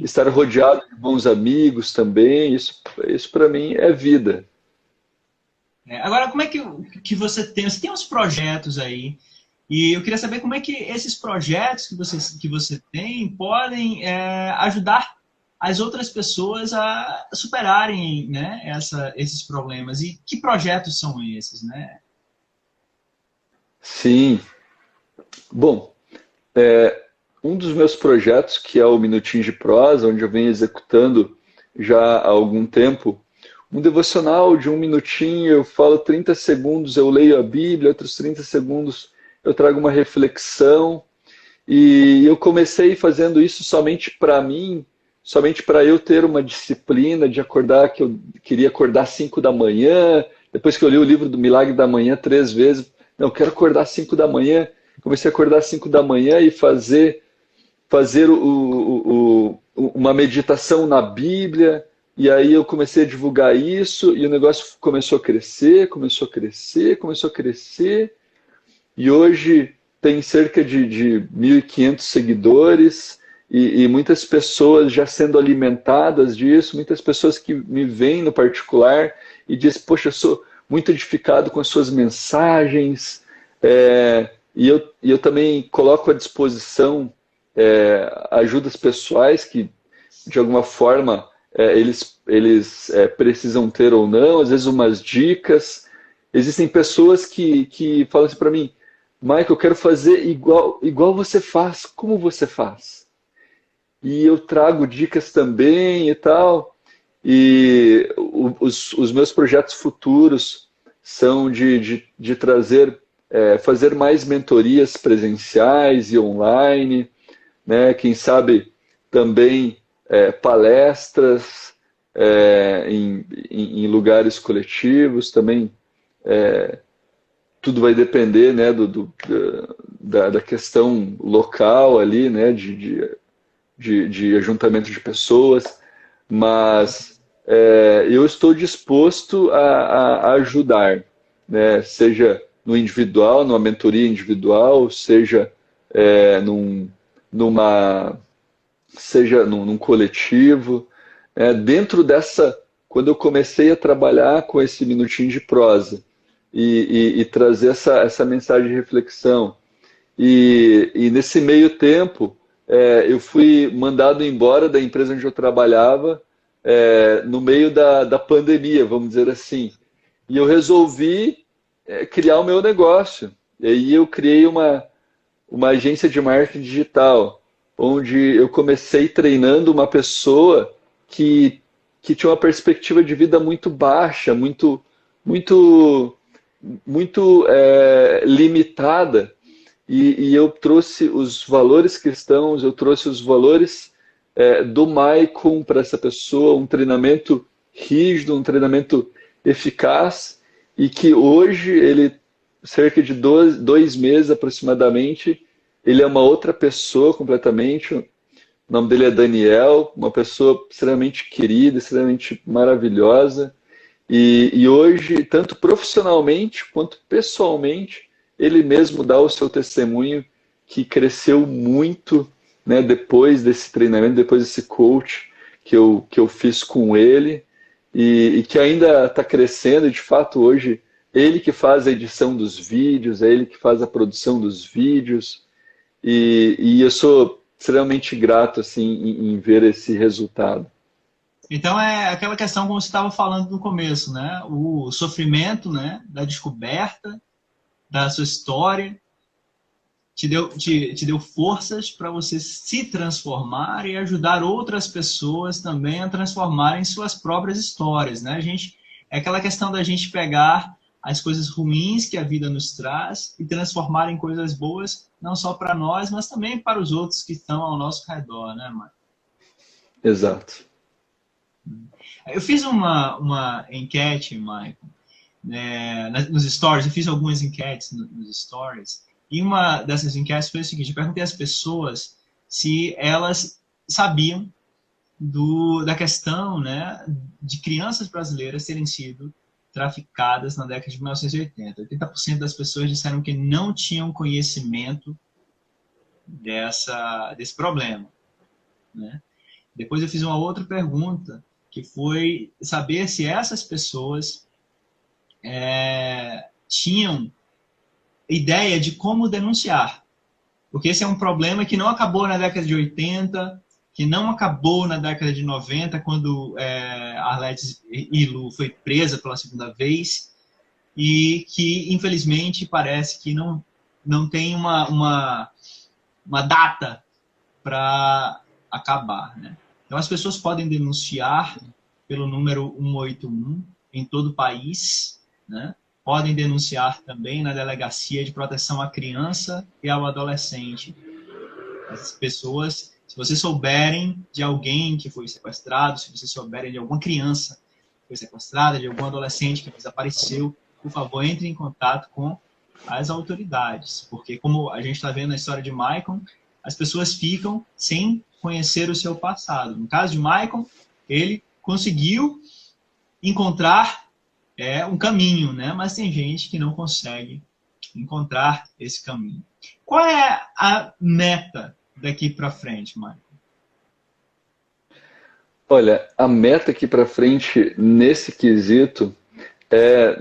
estar rodeado de bons amigos também, isso para mim é vida. Agora, como é que você tem? Você tem uns projetos aí, e eu queria saber como é que esses projetos que você tem podem ajudar as outras pessoas a superarem, né, esses problemas. E que projetos são esses, né? Sim. Bom, um dos meus projetos, que é o Minutinho de Prosa, onde eu venho executando já há algum tempo, um devocional de 1 minutinho, eu falo 30 segundos, eu leio a Bíblia, outros 30 segundos eu trago uma reflexão. E eu comecei fazendo isso somente para mim, somente para eu ter uma disciplina de acordar, que eu queria acordar às 5 da manhã, depois que eu li o livro do Milagre da Manhã 3 vezes, não, eu quero acordar às 5 da manhã, comecei a acordar às 5 da manhã e fazer uma meditação na Bíblia, e aí eu comecei a divulgar isso, e o negócio começou a crescer, e hoje tem cerca de 1.500 seguidores, e muitas pessoas já sendo alimentadas disso, muitas pessoas que me veem no particular e dizem, poxa, eu sou muito edificado com as suas mensagens, e eu também coloco à disposição ajudas pessoais que de alguma forma, eles precisam ter ou não, às vezes umas dicas. Existem pessoas que falam assim para mim, Michael, eu quero fazer igual você faz, como você faz? E eu trago dicas também e tal. E os meus projetos futuros são de trazer, fazer mais mentorias presenciais e online, né? Quem sabe também palestras em lugares coletivos, também tudo vai depender, né, da questão local ali, né, de ajuntamento de pessoas, mas eu estou disposto a ajudar, né, seja no individual, numa mentoria individual, seja numa seja num coletivo. Dentro dessa, quando eu comecei a trabalhar com esse minutinho de prosa e trazer essa mensagem de reflexão, e nesse meio tempo eu fui mandado embora da empresa onde eu trabalhava no meio da pandemia, vamos dizer assim. E eu resolvi criar o meu negócio. E aí eu criei uma agência de marketing digital, onde eu comecei treinando uma pessoa que tinha uma perspectiva de vida muito baixa, muito, muito limitada. E eu trouxe os valores cristãos, eu trouxe os valores do Maicon para essa pessoa, um treinamento rígido, um treinamento eficaz, e que hoje ele, cerca de 2 meses aproximadamente, ele é uma outra pessoa completamente. O nome dele é Daniel, uma pessoa extremamente querida, extremamente maravilhosa. E hoje, tanto profissionalmente quanto pessoalmente, ele mesmo dá o seu testemunho que cresceu muito, né, depois desse treinamento, depois desse coach que eu fiz com ele, e que ainda está crescendo. E de fato, hoje, ele que faz a edição dos vídeos, é ele que faz a produção dos vídeos. E eu sou extremamente grato assim, em ver esse resultado. Então é aquela questão como você estava falando no começo, né? O sofrimento, né, da descoberta da sua história te deu forças para você se transformar e ajudar outras pessoas também a transformarem suas próprias histórias, né? É aquela questão da gente pegar as coisas ruins que a vida nos traz e transformar em coisas boas, não só para nós, mas também para os outros que estão ao nosso redor, né, Mike? Exato. Eu fiz uma enquete, Michael, nos stories. Eu fiz algumas enquetes nos stories. E uma dessas enquetes foi o seguinte: eu perguntei às pessoas se elas sabiam da questão, né, de crianças brasileiras terem sido traficadas na década de 1980. 80% das pessoas disseram que não tinham conhecimento desse problema, né? Depois eu fiz uma outra pergunta, que foi saber se essas pessoas tinham ideia de como denunciar. Porque esse é um problema que não acabou na década de 80, que não acabou na década de 90, quando Arlete Ilu foi presa pela segunda vez, e que, infelizmente, parece que não tem uma data para acabar, né? Então, as pessoas podem denunciar pelo número 181 em todo o país, né? Podem denunciar também na Delegacia de Proteção à Criança e ao Adolescente. As pessoas, se vocês souberem de alguém que foi sequestrado, se vocês souberem de alguma criança que foi sequestrada, de algum adolescente que desapareceu, por favor, entre em contato com as autoridades. Porque, como a gente está vendo na história de Michael, as pessoas ficam sem conhecer o seu passado. No caso de Michael, ele conseguiu encontrar um caminho, né? Mas tem gente que não consegue encontrar esse caminho. Qual é a meta daqui para frente, Michael? Olha, a meta aqui para frente nesse quesito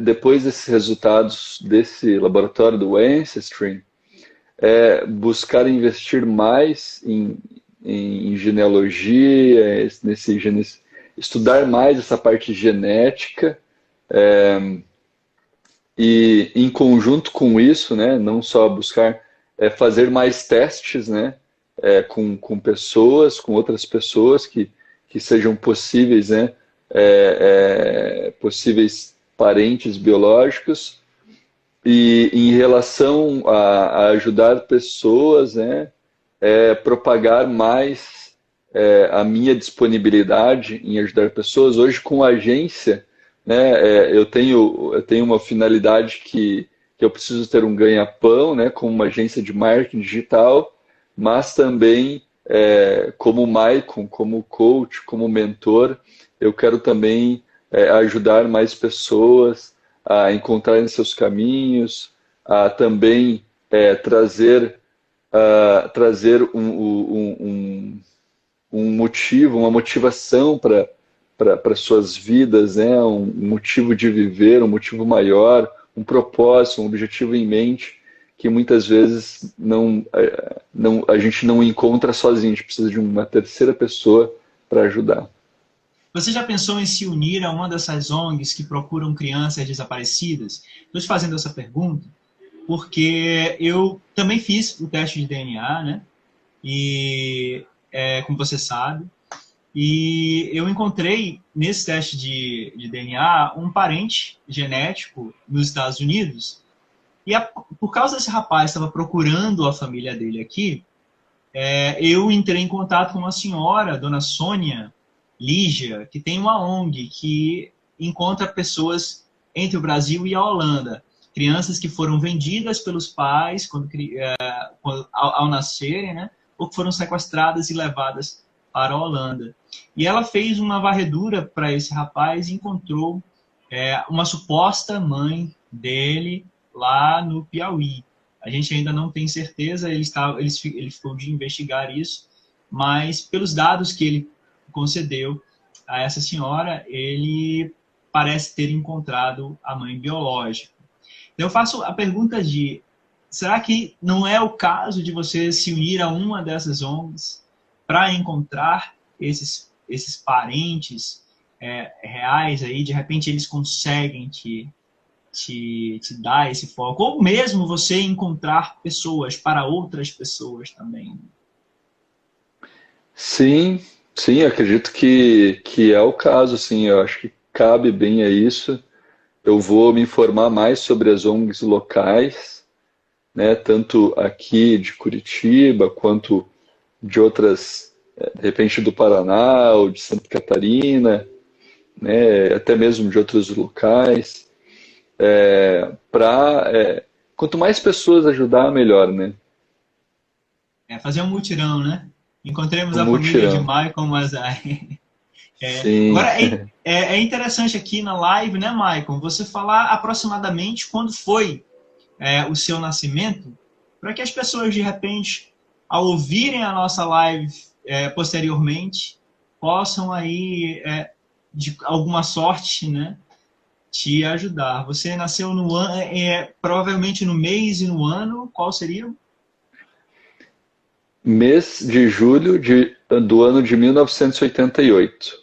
depois desses resultados desse laboratório do Ancestry, buscar investir mais em genealogia, estudar mais essa parte genética, e em conjunto com isso, né, não só buscar fazer mais testes, né, com pessoas, com outras pessoas que sejam possíveis, né, possíveis parentes biológicos, e em relação a ajudar pessoas, né, propagar mais a minha disponibilidade em ajudar pessoas. Hoje, com a agência, né, eu tenho uma finalidade que eu preciso ter um ganha-pão, né, como uma agência de marketing digital, mas também, como Maicon, como coach, como mentor, eu quero também ajudar mais pessoas a encontrarem seus caminhos, a também trazer um motivo, uma motivação para suas vidas, né? Um motivo de viver, um motivo maior, um propósito, um objetivo em mente, que muitas vezes a gente não encontra sozinho, a gente precisa de uma terceira pessoa para ajudar. Você já pensou em se unir a uma dessas ONGs que procuram crianças desaparecidas? Estou te fazendo essa pergunta porque eu também fiz o teste de DNA, né? E, como você sabe, e eu encontrei nesse teste de DNA um parente genético nos Estados Unidos. E por causa desse rapaz estava procurando a família dele aqui, eu entrei em contato com uma senhora, dona Sônia Lígia, que tem uma ONG que encontra pessoas entre o Brasil e a Holanda. Crianças que foram vendidas pelos pais ao nascerem, né? Ou que foram sequestradas e levadas para a Holanda. E ela fez uma varredura para esse rapaz e encontrou uma suposta mãe dele lá no Piauí. A gente ainda não tem certeza, ele ficou de investigar isso, mas pelos dados que ele concedeu a essa senhora, ele parece ter encontrado a mãe biológica. Então eu faço a pergunta será que não é o caso de você se unir a uma dessas ONGs para encontrar esses parentes reais aí? De repente eles conseguem te dar esse foco, ou mesmo você encontrar pessoas para outras pessoas também. Sim, acredito que é o caso, sim. Eu acho que cabe bem a isso. Eu vou me informar mais sobre as ONGs locais, né, tanto aqui de Curitiba, quanto de outras, de repente do Paraná ou de Santa Catarina, né, até mesmo de outros locais. Quanto mais pessoas ajudar, melhor, né? Fazer um mutirão, né? Encontremos Um a família de mutirão. Maicon Mazai. Sim. Agora, é interessante aqui na live, né, Maicon, você falar aproximadamente quando foi o seu nascimento, para que as pessoas, de repente, ao ouvirem a nossa live posteriormente, possam aí, de alguma sorte, né, te ajudar. Você nasceu no ano, provavelmente no mês e no ano, qual seria? Mês de julho do ano de 1988.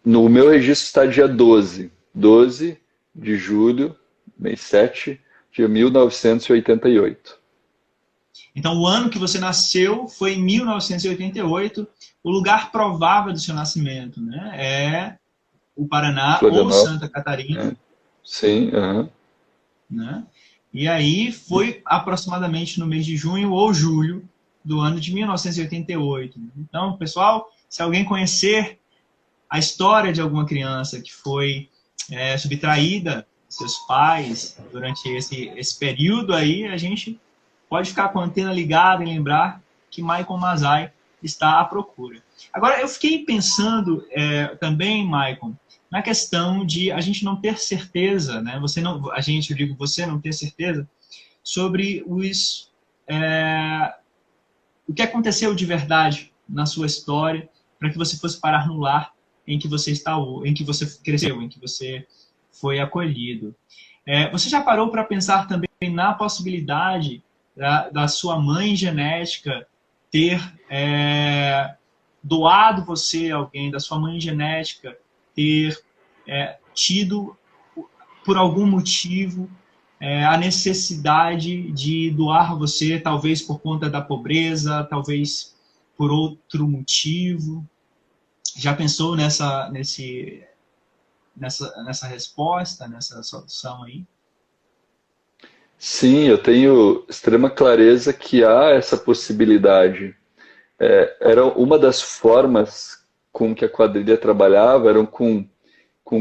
No meu registro está dia 12 de julho, mês 7, de 1988. Então, o ano que você nasceu foi em 1988. O lugar provável do seu nascimento, né, é o Paraná ou Santa Catarina. Sim, né? E aí foi aproximadamente no mês de junho ou julho do ano de 1988. Então, pessoal, se alguém conhecer a história de alguma criança que foi subtraída seus pais durante esse período aí, a gente pode ficar com a antena ligada e lembrar que Maicon Mazai está à procura. Agora, eu fiquei pensando também, Maicon, na questão de a gente não ter certeza, né? Eu digo você não ter certeza sobre o que aconteceu de verdade na sua história para que você fosse parar no lar em que você está, em que você cresceu, em que você foi acolhido. Você já parou para pensar também na possibilidade da sua mãe genética ter doado você a alguém, da sua mãe genética, ter tido, por algum motivo, a necessidade de doar você, talvez por conta da pobreza, talvez por outro motivo. Já pensou nessa resposta, nessa solução aí? Sim, eu tenho extrema clareza que há essa possibilidade. Era uma das formas com que a quadrilha trabalhava, eram com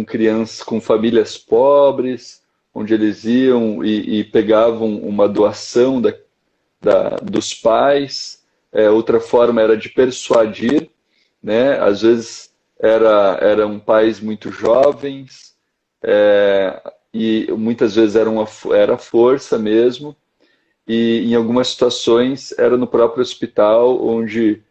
crianças, com famílias pobres, onde eles iam e pegavam uma doação dos pais. Outra forma era de persuadir, né? Às vezes eram pais muito jovens, e muitas vezes era força mesmo, e em algumas situações era no próprio hospital, onde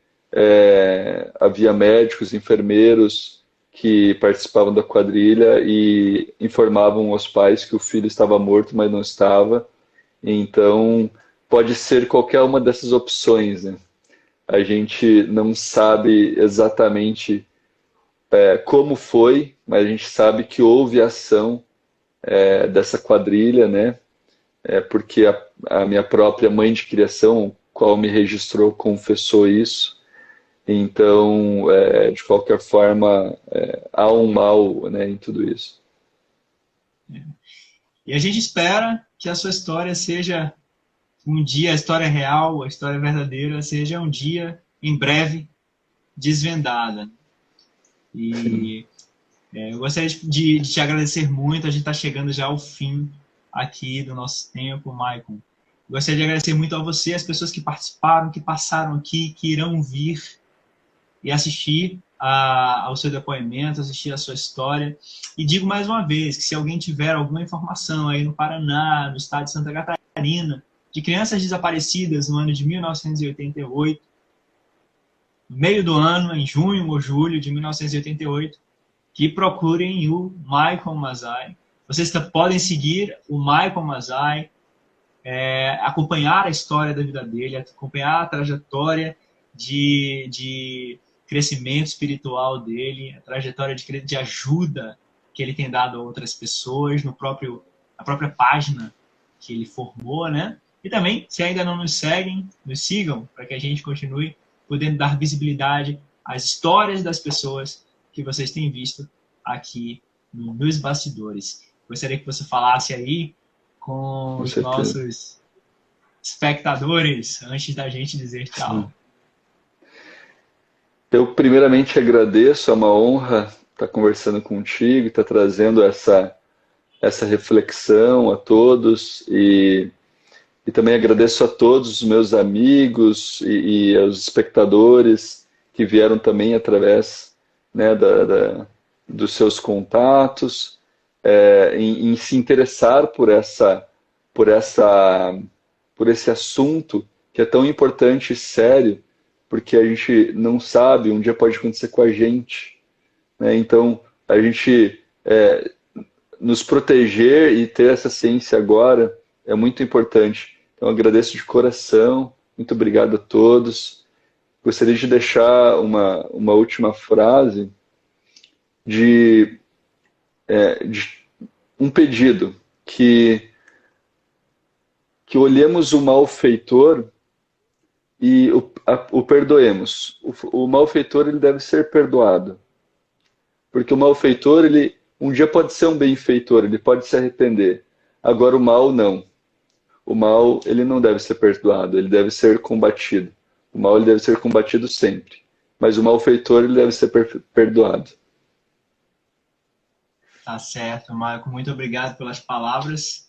havia médicos, enfermeiros que participavam da quadrilha e informavam aos pais que o filho estava morto, mas não estava. Então, pode ser qualquer uma dessas opções, né? A gente não sabe exatamente como foi, mas a gente sabe que houve ação dessa quadrilha, né? Porque a minha própria mãe de criação, qual me registrou, confessou isso. Então, de qualquer forma, há um mal, né, em tudo isso. E a gente espera que a sua história seja um dia, a história real, a história verdadeira, seja um dia, em breve, desvendada. E eu gostaria de te agradecer muito. A gente está chegando já ao fim aqui do nosso tempo, Maicon. Gostaria de agradecer muito a você, as pessoas que participaram, que passaram aqui, que irão vir e assistir ao seu depoimento, assistir a sua história. E digo mais uma vez que se alguém tiver alguma informação aí no Paraná, no estado de Santa Catarina, de crianças desaparecidas no ano de 1988, no meio do ano, em junho ou julho de 1988, que procurem o Michael Masai. Vocês podem seguir o Michael Masai, acompanhar a história da vida dele, acompanhar a trajetória de crescimento espiritual dele, a trajetória de ajuda que ele tem dado a outras pessoas na própria página que ele formou, né? E também, se ainda não nos seguem, nos sigam, para que a gente continue podendo dar visibilidade às histórias das pessoas que vocês têm visto aqui nos bastidores. Gostaria que você falasse aí com os nossos espectadores, antes da gente dizer tchau. Eu primeiramente agradeço, é uma honra estar conversando contigo, estar trazendo essa reflexão a todos, e também agradeço a todos os meus amigos e aos espectadores que vieram também através, né, dos seus contatos, em se interessar por esse assunto que é tão importante e sério, porque a gente não sabe, um dia pode acontecer com a gente, né? Então, a gente nos proteger e ter essa ciência agora é muito importante. Então, agradeço de coração, muito obrigado a todos. Gostaria de deixar uma última frase de um pedido, que olhemos o malfeitor e o perdoemos. O malfeitor, ele deve ser perdoado, porque o malfeitor, ele um dia pode ser um benfeitor, ele pode se arrepender. Agora o mal não. O mal, ele não deve ser perdoado, ele deve ser combatido. O mal, ele deve ser combatido sempre. Mas o malfeitor, ele deve ser perdoado. Tá certo, Marco. Muito obrigado pelas palavras.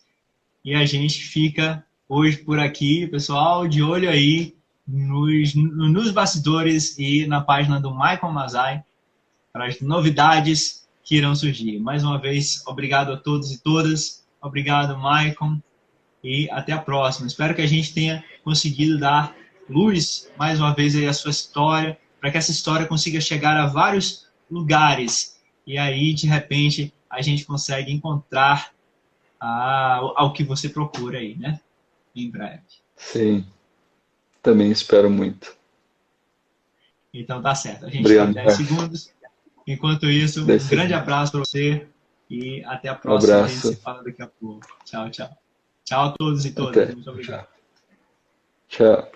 E a gente fica hoje por aqui, pessoal, de olho aí nos bastidores e na página do Michael Masai para as novidades que irão surgir. Mais uma vez, obrigado a todos e todas. Obrigado, Michael. E até a próxima. Espero que a gente tenha conseguido dar luz, mais uma vez, aí à sua história, para que essa história consiga chegar a vários lugares. E aí, de repente, a gente consegue encontrar ao que você procura aí, né? Em breve. Sim, também espero muito. Então tá certo. A gente Obrigado. tem 10 segundos. Enquanto isso, um 10 grande segundos. abraço para você e até a Um próxima. A gente abraço. se fala daqui a pouco. Tchau, tchau. Tchau a todos e todas. Até. Muito obrigado. Tchau.